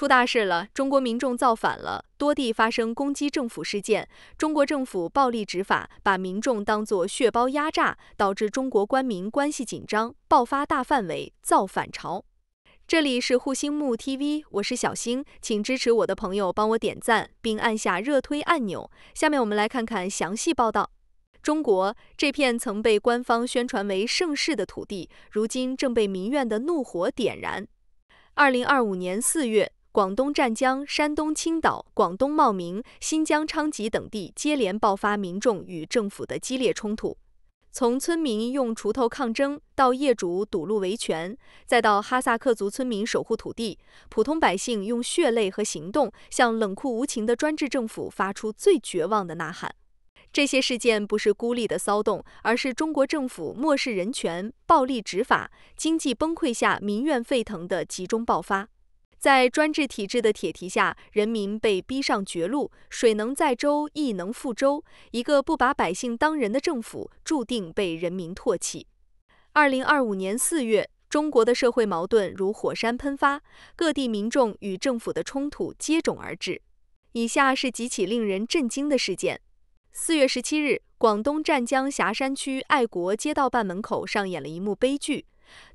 出大事了！中国民众造反了，多地发生攻击政府事件。中国政府暴力执法，把民众当作血包压榨，导致中国官民关系紧张，爆发大范围造反潮。这里是护心木 TV， 我是小星，请支持我的朋友帮我点赞，并按下热推按钮。下面我们来看看详细报道。中国这片曾被官方宣传为盛世的土地，如今正被民怨的怒火点燃。2025年4月，广东湛江、山东青岛、广东茂名、新疆昌吉等地接连爆发民众与政府的激烈冲突，从村民用锄头抗争，到业主堵路维权，再到哈萨克族村民守护土地，普通百姓用血泪和行动向冷酷无情的专制政府发出最绝望的呐喊。这些事件不是孤立的骚动，而是中国政府漠视人权、暴力执法、经济崩溃下民怨沸腾的集中爆发。在专制体制的铁蹄下，人民被逼上绝路，水能载舟，亦能覆舟。一个不把百姓当人的政府，注定被人民唾弃。2025年4月，中国的社会矛盾如火山喷发，各地民众与政府的冲突接踵而至。以下是几起令人震惊的事件。4月17日，广东湛江霞山区爱国街道办门口上演了一幕悲剧。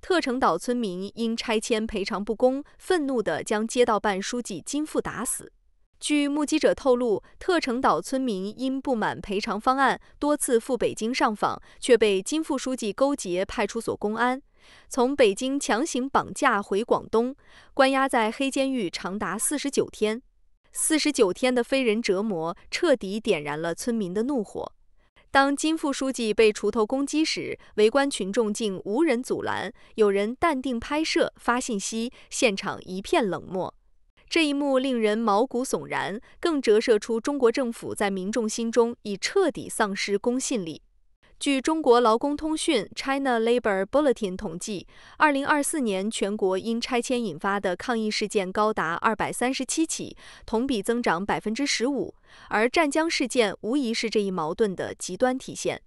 特城岛村民因拆迁赔偿不公，愤怒地将街道办书记金富打死。据目击者透露，特城岛村民因不满赔偿方案，多次赴北京上访，却被金副书记勾结派出所公安，从北京强行绑架回广东，关押在黑监狱长达49天。49天的非人折磨，彻底点燃了村民的怒火。当金副书记被锄头攻击时，围观群众竟无人阻拦，有人淡定拍摄、发信息，现场一片冷漠。这一幕令人毛骨悚然，更折射出中国政府在民众心中已彻底丧失公信力。据中国劳工通讯 China Labor Bulletin 统计，2024年全国因拆迁引发的抗议事件高达237起，同比增长15%，而湛江事件无疑是这一矛盾的极端体现。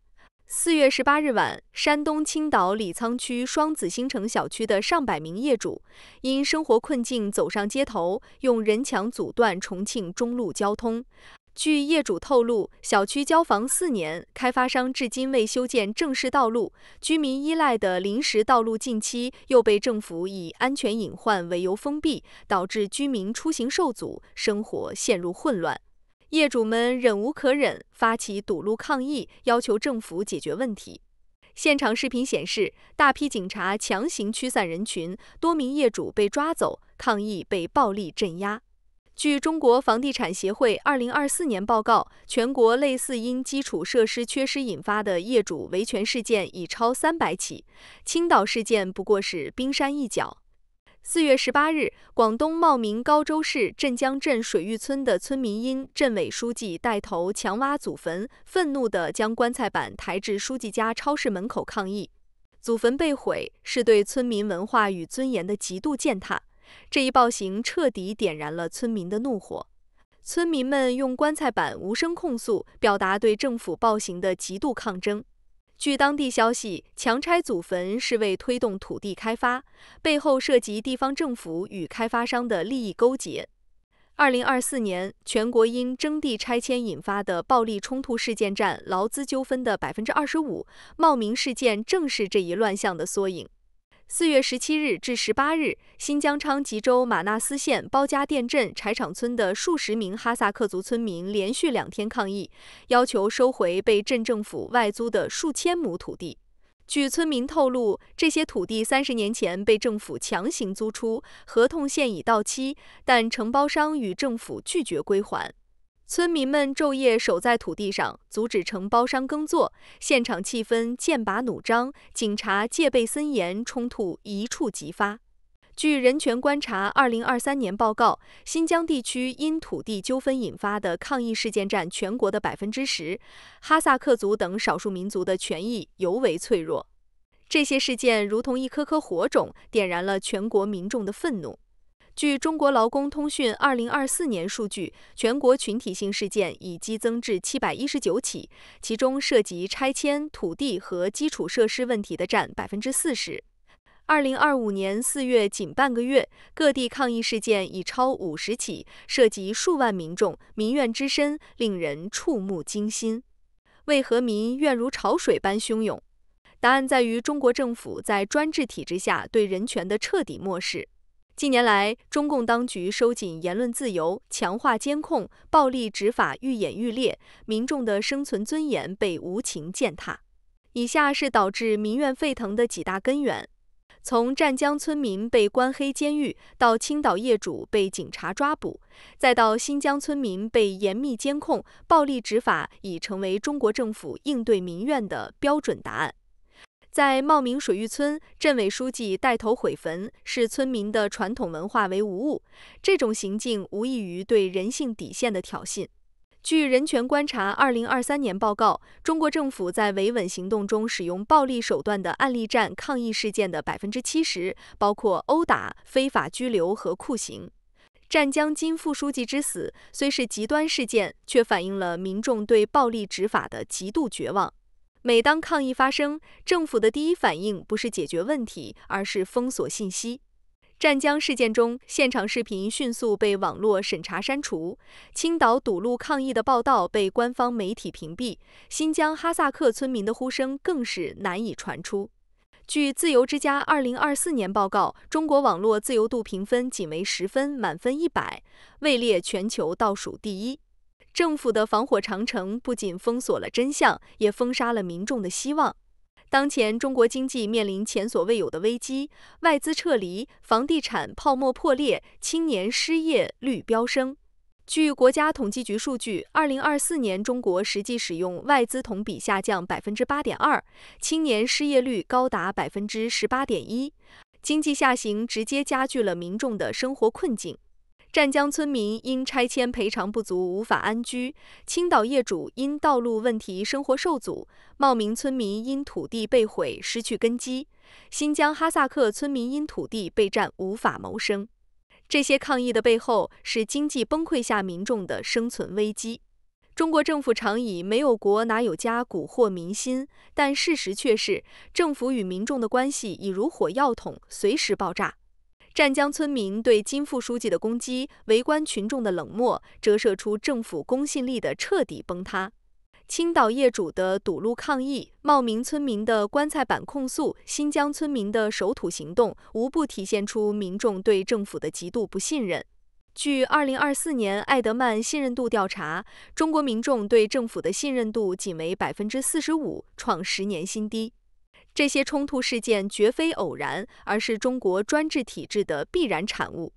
4月18日晚，山东青岛李沧区双子星城小区的上百名业主因生活困境走上街头，用人墙阻断重庆中路交通。据业主透露，小区交房4年，开发商至今未修建正式道路，居民依赖的临时道路近期又被政府以安全隐患为由封闭，导致居民出行受阻，生活陷入混乱。业主们忍无可忍，发起堵路抗议，要求政府解决问题。现场视频显示，大批警察强行驱散人群，多名业主被抓走，抗议被暴力镇压。据中国房地产协会2024年报告，全国类似因基础设施缺失引发的业主维权事件已超300起，青岛事件不过是冰山一角。4月18日，广东茂名高州市镇江镇水域村的村民因镇委书记带头强挖祖坟，愤怒地将棺材板抬至书记家超市门口抗议。祖坟被毁是对村民文化与尊严的极度践踏。这一暴行彻底点燃了村民的怒火，村民们用棺材板无声控诉，表达对政府暴行的极度抗争。据当地消息，强拆祖坟是为推动土地开发，背后涉及地方政府与开发商的利益勾结。2024年，全国因征地拆迁引发的暴力冲突事件占劳资纠纷的25%，茂名事件正是这一乱象的缩影。4月17日至18日，新疆昌吉州玛纳斯县包家店镇柴场村的数十名哈萨克族村民连续2天抗议，要求收回被镇政府外租的数千亩土地。据村民透露，这些土地30年前被政府强行租出，合同现已到期，但承包商与政府拒绝归还。村民们昼夜守在土地上，阻止承包商耕作，现场气氛剑拔弩张，警察戒备森严，冲突一触即发。据人权观察2023年报告，新疆地区因土地纠纷引发的抗议事件占全国的10%，哈萨克族等少数民族的权益尤为脆弱。这些事件如同一颗颗火种，点燃了全国民众的愤怒。据中国劳工通讯2024年数据，全国群体性事件已激增至719起，其中涉及拆迁、土地和基础设施问题的占40%。2025年4月仅半个月，各地抗议事件已超50起，涉及数万民众，民怨之深令人触目惊心。为何民怨如潮水般汹涌？答案在于中国政府在专制体制下对人权的彻底漠视。近年来，中共当局收紧言论自由，强化监控，暴力执法愈演愈烈，民众的生存尊严被无情践踏。以下是导致民怨沸腾的几大根源。从湛江村民被关黑监狱，到青岛业主被警察抓捕，再到新疆村民被严密监控，暴力执法已成为中国政府应对民怨的标准答案。在茂名水域村，镇委书记带头毁坟，视村民的传统文化为无物，这种行径无异于对人性底线的挑衅。据人权观察2023年报告，中国政府在维稳行动中使用暴力手段的案例占抗议事件的70%，包括殴打、非法拘留和酷刑。湛江金副书记之死虽是极端事件，却反映了民众对暴力执法的极度绝望。每当抗议发生，政府的第一反应不是解决问题，而是封锁信息。湛江事件中，现场视频迅速被网络审查删除；青岛堵路抗议的报道被官方媒体屏蔽；新疆哈萨克村民的呼声更是难以传出。据自由之家2024年报告，中国网络自由度评分仅为10分，满分100，位列全球倒数第一。政府的防火长城不仅封锁了真相，也封杀了民众的希望。当前中国经济面临前所未有的危机，外资撤离，房地产泡沫破裂，青年失业率飙升。据国家统计局数据，2024年中国实际使用外资同比下降8.2%，青年失业率高达18.1%，经济下行直接加剧了民众的生活困境。湛江村民因拆迁赔偿不足无法安居，青岛业主因道路问题生活受阻，茂名村民因土地被毁失去根基，新疆哈萨克村民因土地被占无法谋生。这些抗议的背后是经济崩溃下民众的生存危机。中国政府常以没有国哪有家蛊惑民心，但事实却是，政府与民众的关系已如火药桶，随时爆炸。湛江村民对金副书记的攻击，围观群众的冷漠，折射出政府公信力的彻底崩塌。青岛业主的堵路抗议，茂名村民的棺材板控诉，新疆村民的守土行动，无不体现出民众对政府的极度不信任。据2024年艾德曼信任度调查，中国民众对政府的信任度仅为45%，创10年新低。这些冲突事件绝非偶然，而是中国专制体制的必然产物。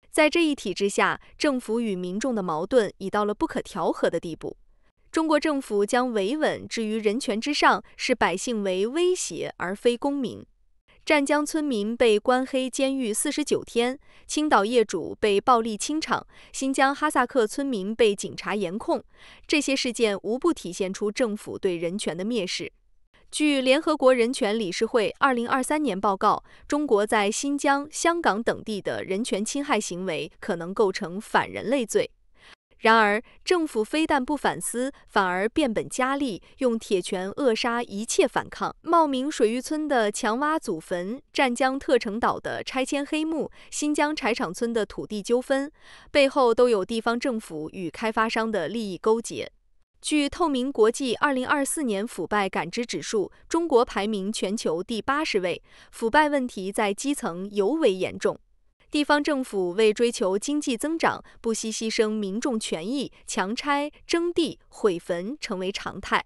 在这一体制下，政府与民众的矛盾已到了不可调和的地步。中国政府将维稳置于人权之上，视百姓为威胁而非公民。湛江村民被关黑监狱49天，青岛业主被暴力清场，新疆哈萨克村民被警察严控，这些事件无不体现出政府对人权的蔑视。据联合国人权理事会2023年报告，中国在新疆、香港等地的人权侵害行为可能构成反人类罪。然而，政府非但不反思，反而变本加厉，用铁拳扼杀一切反抗。茂名水域村的强挖祖坟，湛江特城岛的拆迁黑幕，新疆柴场村的土地纠纷，背后都有地方政府与开发商的利益勾结。据透明国际2024年腐败感知指数，中国排名全球第80位，腐败问题在基层尤为严重。地方政府为追求经济增长，不惜牺牲民众权益，强拆、征地、毁坟成为常态。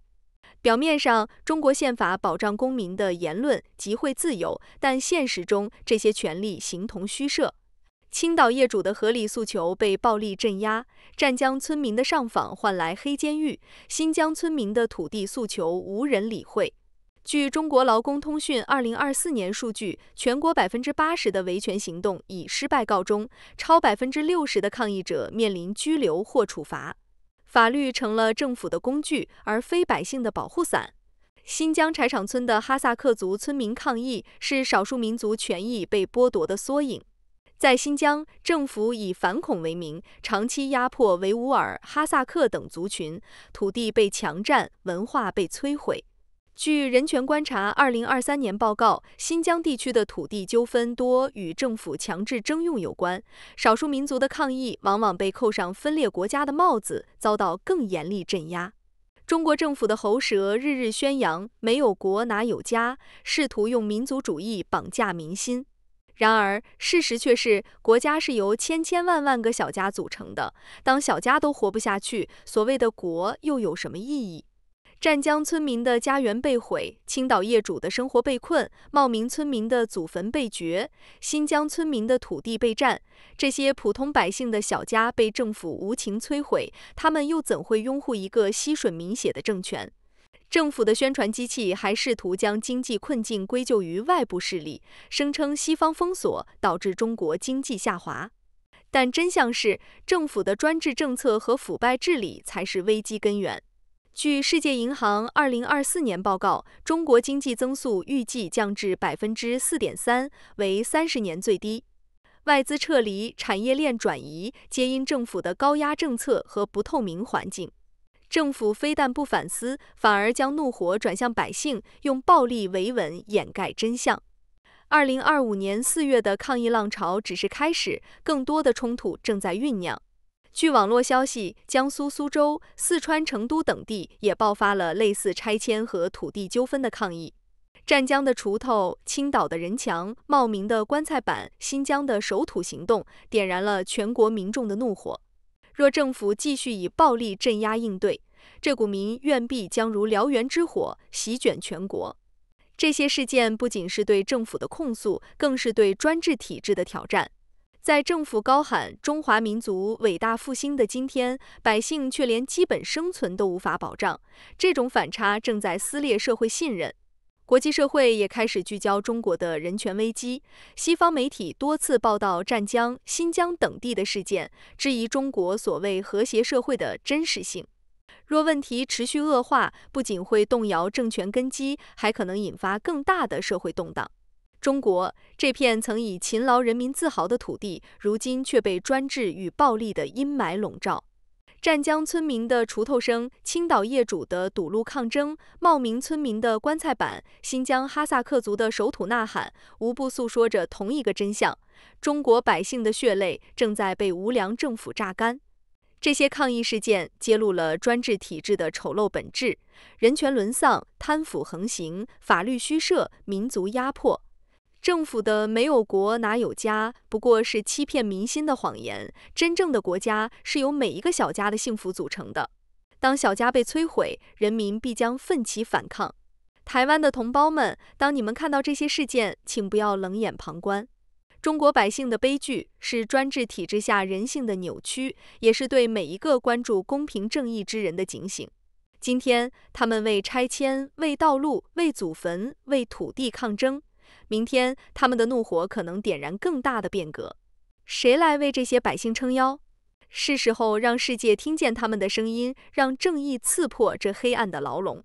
表面上，中国宪法保障公民的言论、集会自由，但现实中这些权利形同虚设。青岛业主的合理诉求被暴力镇压，湛江村民的上访换来黑监狱，新疆村民的土地诉求无人理会。据中国劳工通讯2024年数据，全国80%的维权行动以失败告终，超60%的抗议者面临拘留或处罚。法律成了政府的工具，而非百姓的保护伞。新疆柴场村的哈萨克族村民抗议，是少数民族权益被剥夺的缩影。在新疆，政府以反恐为名，长期压迫维吾尔、哈萨克等族群，土地被强占，文化被摧毁。据人权观察2023年报告，新疆地区的土地纠纷多与政府强制征用有关，少数民族的抗议往往被扣上分裂国家的帽子，遭到更严厉镇压。中国政府的喉舌日日宣扬“没有国哪有家”，试图用民族主义绑架民心。然而，事实却是，国家是由千千万万个小家组成的。当小家都活不下去，所谓的国又有什么意义？湛江村民的家园被毁，青岛业主的生活被困，茂名村民的祖坟被掘，新疆村民的土地被占，这些普通百姓的小家被政府无情摧毁，他们又怎会拥护一个吸吮民血的政权？政府的宣传机器还试图将经济困境归咎于外部势力，声称西方封锁导致中国经济下滑。但真相是，政府的专制政策和腐败治理才是危机根源。据世界银行2024年报告，中国经济增速预计降至4.3%，为30年最低。外资撤离、产业链转移，皆因政府的高压政策和不透明环境。政府非但不反思，反而将怒火转向百姓，用暴力维稳掩盖真相。2025年4月的抗议浪潮只是开始，更多的冲突正在酝酿。据网络消息，江苏苏州、四川成都等地也爆发了类似拆迁和土地纠纷的抗议。湛江的锄头、青岛的人墙、茂名的棺材板、新疆的守土行动，点燃了全国民众的怒火。若政府继续以暴力镇压应对，这股民怨必将如燎原之火，席卷全国。这些事件不仅是对政府的控诉，更是对专制体制的挑战。在政府高喊中华民族伟大复兴的今天，百姓却连基本生存都无法保障，这种反差正在撕裂社会信任。国际社会也开始聚焦中国的人权危机，西方媒体多次报道湛江、新疆等地的事件，质疑中国所谓和谐社会的真实性。若问题持续恶化，不仅会动摇政权根基，还可能引发更大的社会动荡。中国这片曾以勤劳人民自豪的土地，如今却被专制与暴力的阴霾笼罩。湛江村民的锄头声，青岛业主的堵路抗争，茂名村民的棺材板，新疆哈萨克族的守土呐喊，无不诉说着同一个真相：中国百姓的血泪正在被无良政府榨干。这些抗议事件揭露了专制体制的丑陋本质：人权沦丧、贪腐横行、法律虚设、民族压迫。政府的没有国哪有家，不过是欺骗民心的谎言。真正的国家是由每一个小家的幸福组成的。当小家被摧毁，人民必将奋起反抗。台湾的同胞们，当你们看到这些事件，请不要冷眼旁观。中国百姓的悲剧是专制体制下人性的扭曲，也是对每一个关注公平正义之人的警醒。今天，他们为拆迁、为道路、为祖坟、为土地抗争。明天，他们的怒火可能点燃更大的变革。谁来为这些百姓撑腰？是时候让世界听见他们的声音，让正义刺破这黑暗的牢笼。